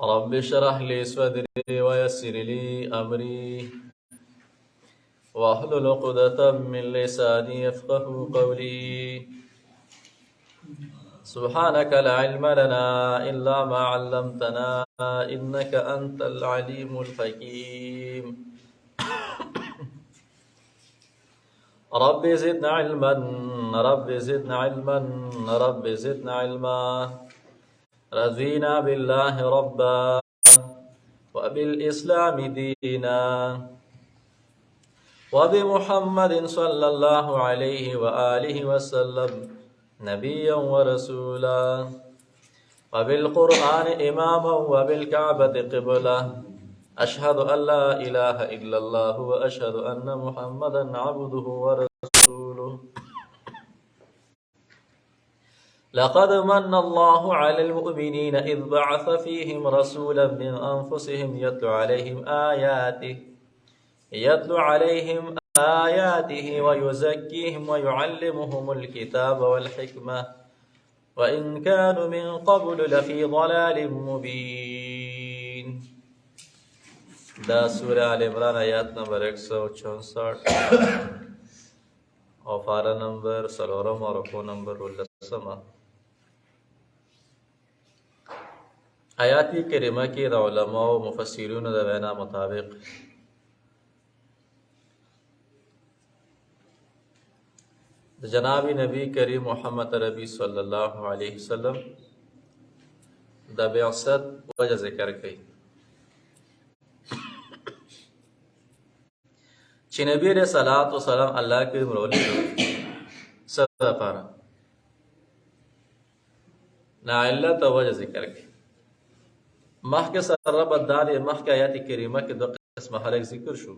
رب اشرح لي صدري ويسر لي أمري واحلل عقدة من لساني يفقه قولي. سبحانك لا علم لنا إلا ما علمتنا إنك أنت العليم الحكيم. رب زدنا علما رب زدنا علما رب زدنا علما. رضينا بالله ربا وبالإسلام دينا وبمحمد صلى الله عليه وآله وسلم نبيا ورسولا وبالقرآن إماما وبالكعبة قبلة. أشهد أن لا إله إلا الله وأشهد أن محمدا عبده ورسوله. لقد من الله على المؤمنين إذ بعث فيهم رسولا من أنفسهم يتلو عليهم آياته ويزكيهم ويعلمهم الكتاب والحكمة وإن كانوا من قبل لفي ضلال مبين. دا سورة آل عمران آیات نمبر 164 اور پارہ نمبر 3 اور رکوع نمبر 10. آیاتی کریمہ کی دا علماء و مفسرین دا وینا مطابق جناب نبی کریم محمد ربی صلی اللہ علیہ وسلم دا بعثت وجہ ذکر کی چی نبی علیہ السلام اللہ کے مرولی صدا پارا نا علت وجہ ذکر کی مخ کے سر رب الدار مخ کے آیات کریمہ کے دو قسم حلق ذکر شو.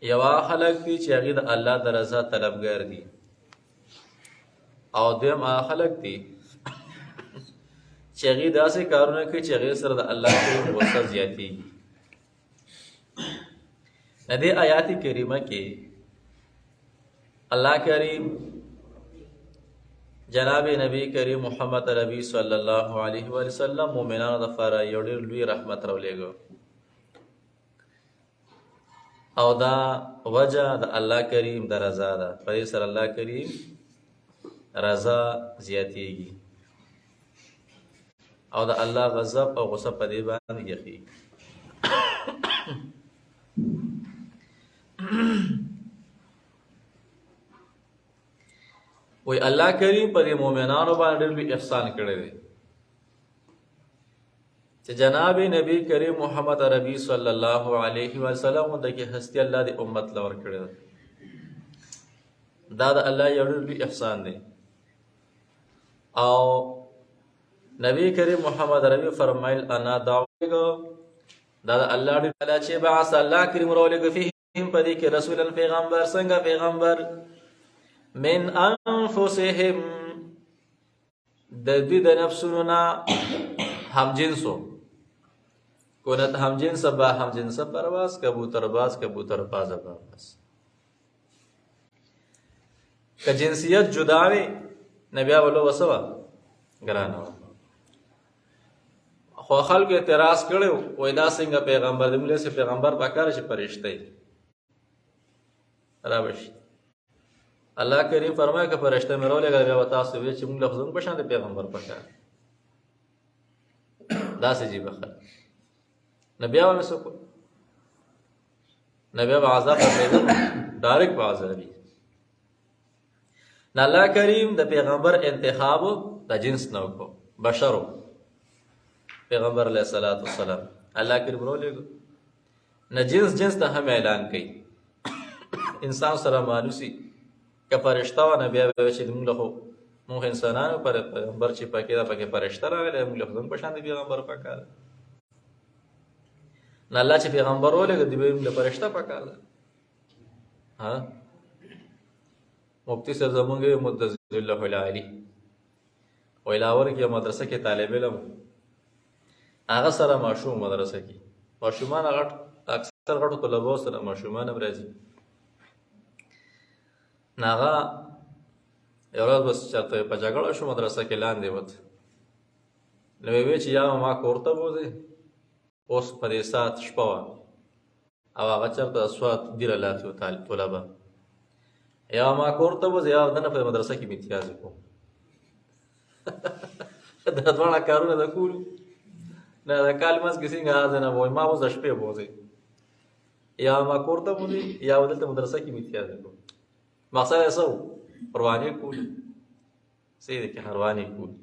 یوا خلق دی چې هغه د الله د رضا طلبګار دي او دویم هغه خلق دي چې هغه داسې کارونه کوي چې هغه سره د الله په غصه زیاتېږي. د دې آیات کریمه کې الله کریم جناب نبی کریم محمد ربی صلی الله علیه وسلم مومنانو لپاره یو ډېر لوی رحمت راولېږه او دا وجہ دا اللہ کریم دا رضا دا پدې سره الله کریم رضا زیاتېږي او دا الله غضب او غصه پدې باندې یخي. وی الله کریم پدې مؤمنانو باندې ډېر لوی احسان کړی دی چې جناب نبی کریم محمد ربی صلی الله علیه وسلم دغه هستی الله دی امت لور کړی دا د الله یو لوی احسان دی. او نبی کریم محمد ربی فرمایل انا دعوګو دا د الله دی چې بعث الله کریم رولګ فیهم پدې کې رسولن پیغمبر څنګه پیغمبر من انفسهم د دې د نفسونو نه هم جنسو کونت هم جنس با هم جنس پرواز کبوتر باز پرواز که جنسیت جداوی نبیا ولو وسوا گرانو خو خلق اعتراض کړو وای دا څنګه پیغمبر دی موږ له پیغمبر پکاره شي فرشته راوښ. الله کریم فرمایي که فرشته مې راولېږل بیا تاسو وی چې موږ لفظونه په شان د پیغمبر پکاره دا سې جی بخل نبی آبا میں سکو نبی آبا عذاب پیدا ڈائریکٹ پا عذابی نا اللہ کریم دا پیغمبر انتخاب دا جنس نو کو بشرو پیغمبر علیہ السلام اللہ کریم رو لے گو نا جنس دا ہم اعلان کی انسان سره مانوسی که فرشتہ و نبی آبا ویچی دمون لخو مونخ انسانانو پر پیغمبر چی پاکی دا پاکی فرشتہ را گلے مونگ لخو دن پشان دی پیغمبر پاکا نه الله چې پیغمبر ولګ دی به موږ فرشتہ پکاله. ها مفتی صاحب زمونږ مدذل الله العالی ویلاور کې مدرسه کې طالب علم هغه سره ماشوم مدرسه کې ماشومان هغه اکثر غټو طلبه سره ماشومان هم راځي ناغه یو ورځ بس چاته په جګړه شو مدرسه کې لاندې وته نو وی چې یا ما کور ته بوځې اوس په دې ساعت شپه وه او هغه چېرته اسوات ډېره لاتي و طلبه یا ما کور ته بوځې یا دنه په مدرسه کې مې امتیاز وکړو دا دواړه کارونه د کولو نه د کال منځ کې څنګه هغه نه وایي ما اوس د شپې بوځې یا ما کور ته بوځې یا دلته مدرسه کې مې امتیاز وکړو مقصد یې څه و روانې کولو څه یې دی کې روانې کولو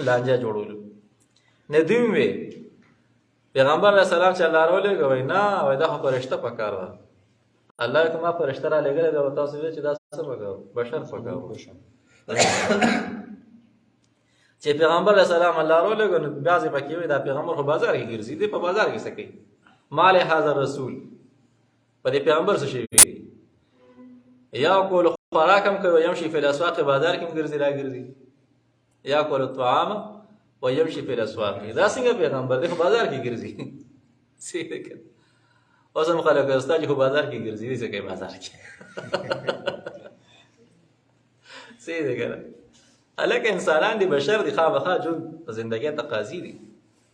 لانجه جوړولو نه دوی وې پیغمبر علیه السلام چې الله راولېږه وایي نه وایي دا خو فرشته پکار ده الله که ما فرشته را لېږلی ده تاسو وایئ چې دا څه پکار بشر پکار چې پیغمبر علیه السلام الله راولېږه نو بعضې پکې وایي دا پیغمبر خو بازار کې ګرځي دی په بازار کې څه کوي ما لهذا رسول په دې پیغمبر څه شوي دي یاکل خوراک هم کوي یمشي فی الاسواق بازار کې هم ګرځي را ګرځي یاکل الطعام ويمشي فی الاسواق دا څنګه پیغمبر دی خو بازار کې ګرځي څه کوي اوس هم خلک استاد خو بازار کې ګرځي دي څه کوي بازار کې څه دی ګره هلکه انسانان دي بشر دي خامخا ژوند زندګۍ تقاضي دي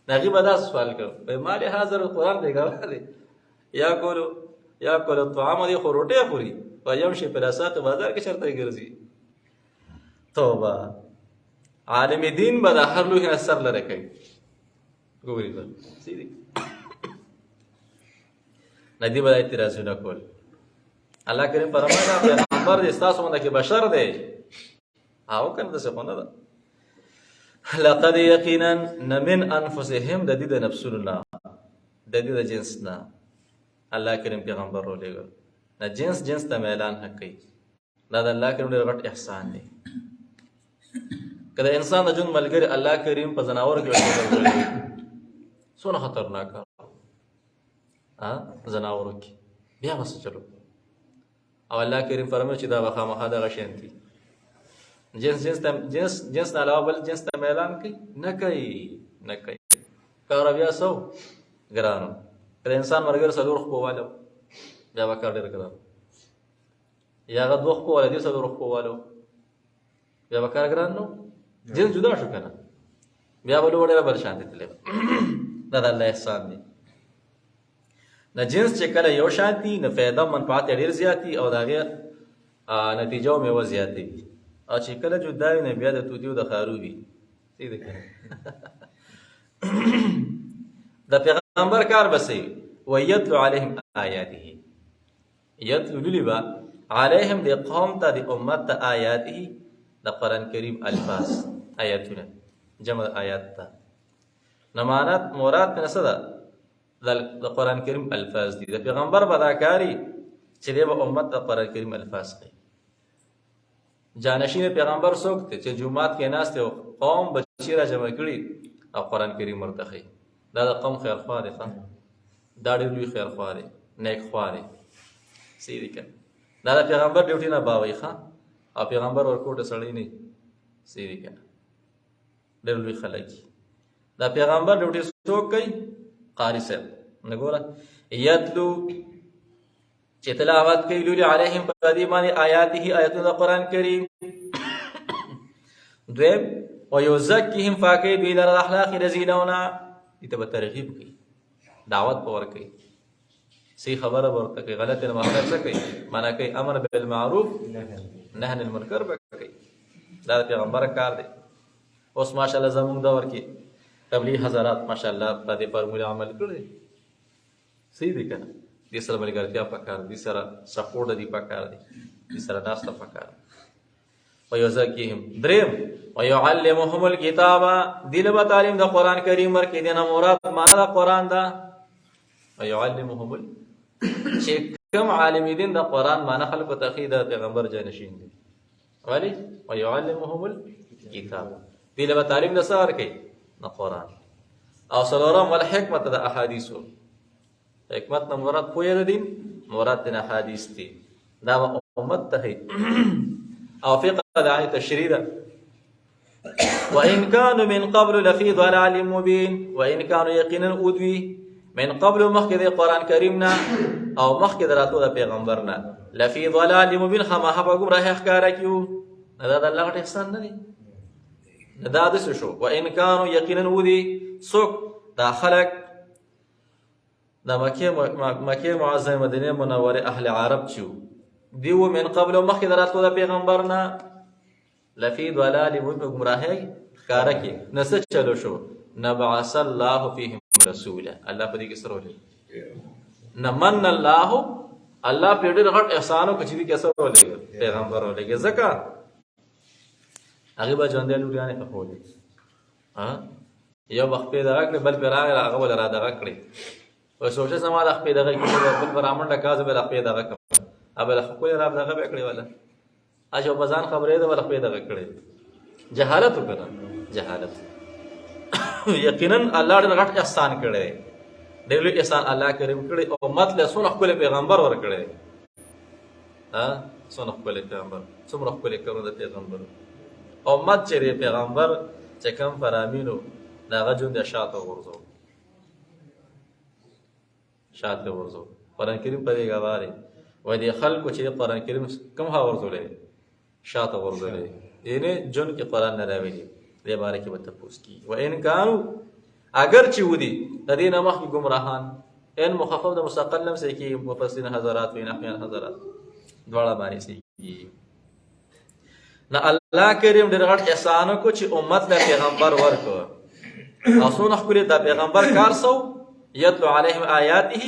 هغې به دا سوال کوي ما لهذا قرآن دی ګواه دی یاکل الطعام دی خو روټۍ خوري ويمشي فی الاسواق بازار کې چېرته ګرځي توبه عالم دین به د هر لوی نه سر لرې کوي ګوري به څه دي نه دي به دا اعتراضونه کول الله کریم فرمایي پیغمبر دی ستاسو باندې کې بشر دی او کنه داسې خو نه ده لقد یقینا من انفسهم د دې د نفسونو نه د دې د جنس نه الله کریم پیغمبر راولېږه نه جنس ته میلان حق کوي دا د الله کریم ډېر غټ احسان دی که د انسان د ژوند ملګري الله کریم په ځناورو کې ورکړی څونه خطرناک ځناورو کې بیا به څه چلو او الله کریم فرمایي چې دا به خامخا دغه شیان دي جنس نه علاوه بل جنس ته میلان کوي نه کوي کار بیا څه ګرانو که د انسان ملګري څلور خپو والو بیا به کار ډېر ګران یا هغه دوه خپو والی دي څلور خپو والو بیا به کار ګران نو جنس جدا شو که نه بیا به ډېره بل شانتي تللی دا د الله احسان دی نه جنس چې کله یو شانتي نه فایده منفعت یې ډېر زیات وي او د هغې نتیجه او میوه زیاتې وي او چې کله جدا وي نه بیا د توتي او د خارو وي څه دی که د پیغمبر کار به څه وي ویتلو علیهم آیاته یتلو لولي به علیهم د قوم ته د امت ته آیاته د قرآن کریم الفاظ آیاتونه جمع آیات ته نمانت مراد په څه ده د قرآن کریم الفاظ دي د پیغمبر به دا کاري چې دی به امت ته قرآن کریم الفاظ کوي جانشین پیغمبر څوک دی چې جومات کې ناست دی قوم بچي را جمع کړي او قرآن کریم ورته ښیي دا د قوم خیرخوا دی دا ډېر لوی خیرخوا دی نیک خوا دی صحیح دی که دا د پیغمبر ډیوټي نه باوي او پیغمبر ورکوټه سړی نه صحیح دی که ډېر لوی خلک دا پیغمبر ډیوټي څوک کوي قاري صاحب نه ګوره یتلو چې تلاوت کوي لولي علیهم په دې باندې آیاته آیاتونه د قرآن کریم دویم ویزکیهم فاکوي دوی لره د اخلاق رذیلونه دې ته به ترغیب کوي دعوت به ورکوي صحیح خبره به ورته کوي غلط نه مخالف څه کوي معنا کوي امر بالمعروف نهی عن المنکر به کوي دا د پیغمبر کار دی اوس ماشاءالله زموږ دور کې تبلیغ حضرات ماشاءالله په دې فارموله عمل کړی صحیح دی که نه دې سره ملګرتیا پکار دي سره سپورټ دي پکار دي دې سره ناسته پکار ويزکیهم دریم ويعلمهم الكتاب دې له تعلیم د قرآن کریم ورکې دې نه مراد معنا د قرآن ده ويعلمهم چې کوم عالم دین د قرآن معنا خلکو ته ښیي د پیغمبر جانشین دي ولې ويعلمهم الكتاب دې له تعلیم د څه ورکوي د قرآن او څلورم والحکمت د احادیثو حکمت نه مراد پوهه د دین مراد د احادیث دي دا امت ته او فقه د آیت تشریع ده وان كانوا من قبل لفي ضلال مبين وان كانوا یقینا ادوی من قبل مخکې د قرآن کریم نه او مخکې د راتلو د پیغمبر نه لفي ضلال مبين خامخا په ګمراهۍ ښکاره کیو دا د الله غټ احسان نه دی دا داسې شو وان کانوا یقینا ودي څوک دا خلک د مکې معظمې مدینې منورې اهل عرب چې وو دی و من قبل مخکې د راتلو د پیغمبر نه لفی ضلال مبین په ګمراهۍ ښکاره کې نه څه چلو شو نبعث الله فیهم رسولا الله په دې کې څه ولې نه من الله الله په ډېر غټ احسان وکړي چې دې کې څه ولېږه پیغمبر ولېږه ځکه هغې به ژوندی لوریانې پخولې یو به خپې دغه کړې بل پې راغی هغه به را دغه کړې و سوچه زما د خپې دغه کړې بل به رامنډه کا زه به د خپې دغه کړم ابل خپل را دغه به کړې ولا اجو بزان خبرې ده ولا خپې دغه کړې جهالت وکړه جهالت یقینا الله ډېر غټ احسان کړی ډېر لوی احسان الله کریم کړی او امت له څونه ښکلی پیغمبر ورکړی څونه ښکلی پیغمبر څومره ښکلی کارونه د پیغمبر امت چې دی پیغمبر چې کوم فرامینو د هغه ژوند یې شاته وغورځو شاته وغورځو قرآن کریم په دې ګواه دی وایي دې خلکو چې قرآن کریم کوم ها غورځولی شاته غورځولی یعنې ژوند کې قرآن نه راویلي دې باره کې به تپوس کېږي وان کانو اگر چې ودي د دې نه مخکې ګمراهان ان مخفف د مستقل هم صحیح کېږي مفسرین حضرات وایي نحویان حضرات دواړه باندې صحیح کېږي نه الله کریم ډېر غټ احسان وکړو چې امت له پیغمبر ورکړو او څونه ښکلي دا پیغمبر کار سو یتلو علیهم آیاته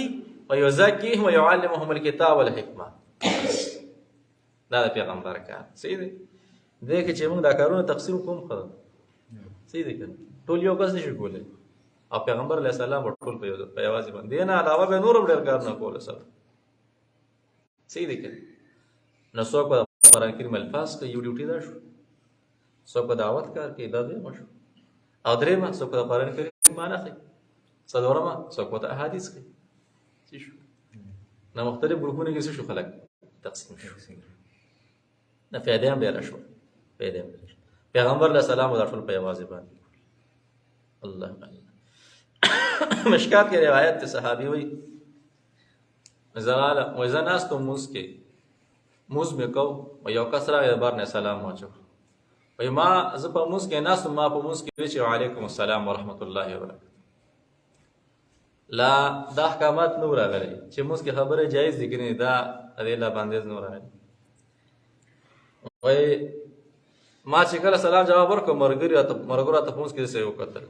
ویزکیهم ویعلمهم الکتاب والحکمه دا د پیغمبر کار صحیح دی دې کې چې موږ دا کارونه تقسیم کوم ښه صحیح دی که ټول یو کس نشي کولی او پیغمبر علیه السلام به ټول په یوازې باندې دې نه علاوه به نور هم ډېر کار نه کوله سره صحیح دی که نو څوک به قرآن کریم الفاظ کوي یو ډیوټي دا شو څوک به دعوت کار کوي دا دویمه شو او درېیمه څوک به د قرآن کریم معنا ښیي څلورمه څوک به د احادیث کوي څه شو نه مختلف ګروپونه کې څه شو خلک تقسیم شو نه فایده هم ډېره شوه فایده هم ډېره شوه پیغمبر علیه السلام دا ټول په یوازې باندې الله مشکات کې روایت دی صحابي وایي زه ناست وم لمونځ کې لمونځ مې کو و یو کس راغی د بار نه سلام واچو وایي ما زه په لمونځ کې ناست وم ما په لمونځ کې وایي چې وعلیکم السلام ورحمة الله وبرکاته لا دا احکامات نو راغلي چې لمونځ کې خبره جایز دي که نه دا دې لا بندیز نو راغلي وایي ما چې کله سلام جواب ورکړو ملګرو راته لمونځ کې داسې وکتل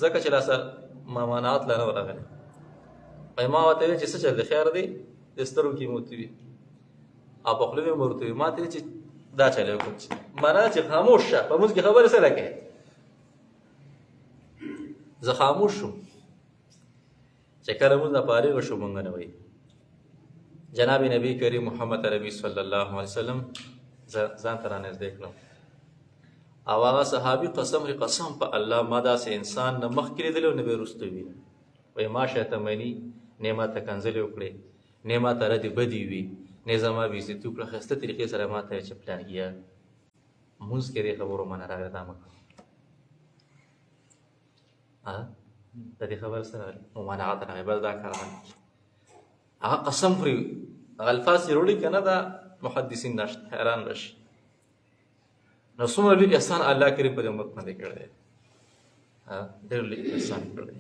ځکه چې لا سره ممانعات لا نه راغلي وایي ما ورته ویل چې څه چل دی خیر دی د سترګو کې مې ورته وي او په خوله مې ورته وي ما ته ویل چې دا چل یې وکړو معنا چې خاموش شه په لمونځ کې خبرې څه لکې زه خاموش شوم چې کله لمونځ نه فارغ شو مونږ نه وایي جناب نبی کریم محمد عربي صلی الله علیه وسلم ځان ته رانږدې کړم او هغه صحابي قسم په الله ما داسې انسان نه مخکې لیدلی او نه به وروسته وي وایي ما شاته مني نه ما ته کنځلې وکړې نه ما ته ردې بدې وي نه زما بېعزتي وکړه ښایسته طریقې سره ما ته ویل چې پلانګیه لمونځ کې دې خبرو منه راغله دا مه کوه د دې خبرې سره ممانعت راغی بس دا کار نه هغه قسم خوري هغه الفاظ چې وروړي که نه دا محدثین نشته حیران راشي نو څومره لوی احسان الله کریم په دې امت باندې کړی دی ډېر لوی احسان کړی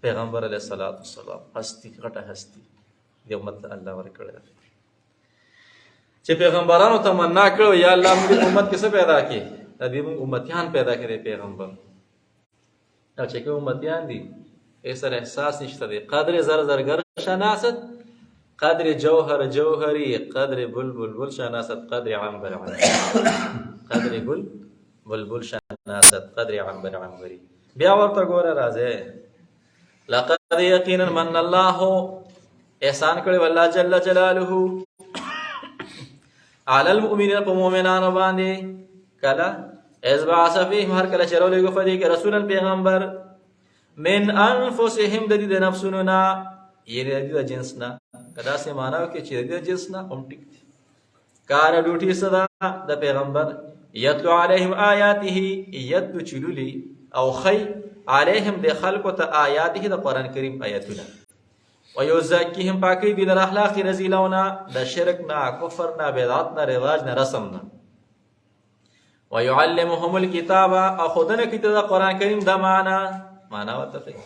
پیغمبر علیه الصلاة والسلام هستي غټه هستي دې امت ته الله ورکړی دی چې پیغمبرانو تمنا کړو یا الله موږ امت کې څه پیدا کړي د دې موږ امتیان پیدا کړي پیغمبر او چې کوم امتیان دي یې سره احساس نشته دی قدر زرزرگر شناست قدر جوهر جوهری قدر بلبل شناست قدر عنبر قدر بلبل شناست قدر عنبر عنبری بیا ورته ګوره راځي لقد یقینا من الله احسان کړی والله جل جلاله علی المؤمنین په مؤمنانو باندې کله اذ بعث فیهم هر کله چې راولېږو په دې کې رسولا پیغمبر من انفسهم د دې د نفسونو نه یعنې د دې د جنس نه که داسې معنا وکړي چې د دې د جنس نه هم ټیک دي کار ډوټي څه ده د پیغمبر یتلو علیهم آیاته یتلو چې لولي او خی علیهم د خلکو ته آیاته د قرآن کریم آیاتونه ویزکیهم پاکی دوی لره اخلاق رذیلونه د شرک نه کفر نه بدعت نه رواج نه رسم نه ويعلمهم الكتاب أخذنا كتاب القرآن الكريم ده معنى وتفق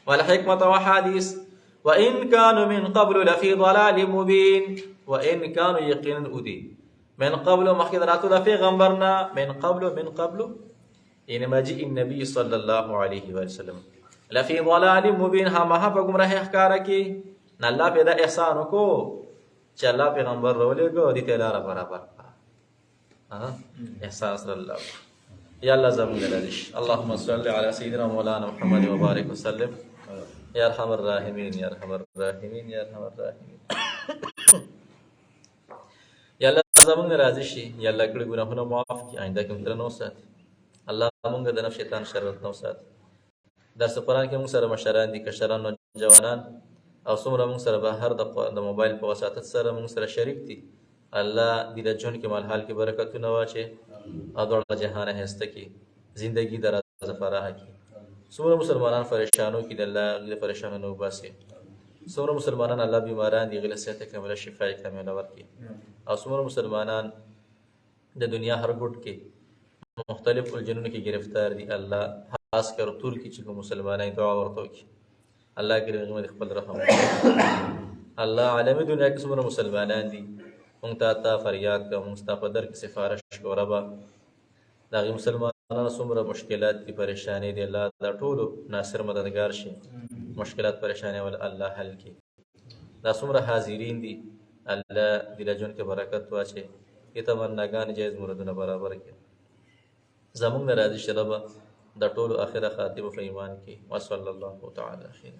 والحكمة وحديث وإن كانوا من قبل لفي ضلال مبين وإن كانوا يقينا أدي من قبل ما خدراتو في غنبرنا من قبل إنما جاء النبي صلى الله عليه وسلم لفي ضلال مبين هم فقم راه احكاركي نلا پیدا احسانكو چلا پیغمبر رولego دي تلار برابر احسان صلى الله يا الله زمن جلالش اللهم صل على سيدنا مولانا محمد وبارك وسلم يا ارحم الراحمين يا ارحم الراحمين يا ارحم الراحمين يا الله زمن راضي شي يا الله کړه ګناهونه معاف کړي آینده کوم تر نو سات الله مونږ د نفس شیطان شر نو سات درس قرآن کې موږ سره مشران دي کشران او جوانان او څومره موږ سره به هر د موبایل په وساتت سره موږ سره شریک دي الله دې د ژوند کې مال حال کې برکتونه واچي او د جهان هسته کې زندگی دراز فراح کې څومره مسلمانان پریشانو کې د الله غل پریشانو باسي څومره مسلمانان الله بیماران دي غل صحت کامله شفای کامله ورکړي او څومره مسلمانان د دنیا هر ګټ کې مختلف الجنون کې گرفتار دي الله خاص کر ټول کې چې مسلمانان دعا ورته کوي الله کریم غمد خپل رحم الله عالم دنیا کې څومره مسلمانان دي مونږ ته فریاد کوم مصطفی په در کې سفارش کو ربا دا مسلمانانو څومره مشکلات دي پریشانی دي الله دا ټول ناصر مددگار شي مشکلات پریشانی ول الله حل کی دا څومره حاضرین دي الله دې له جون کې برکت واچي کې تمناګان جایز مرادونه برابر کړي زمونږ راضي شربا دا ټول اخره خاتمه په ایمان کې وصلی الله تعالی خیر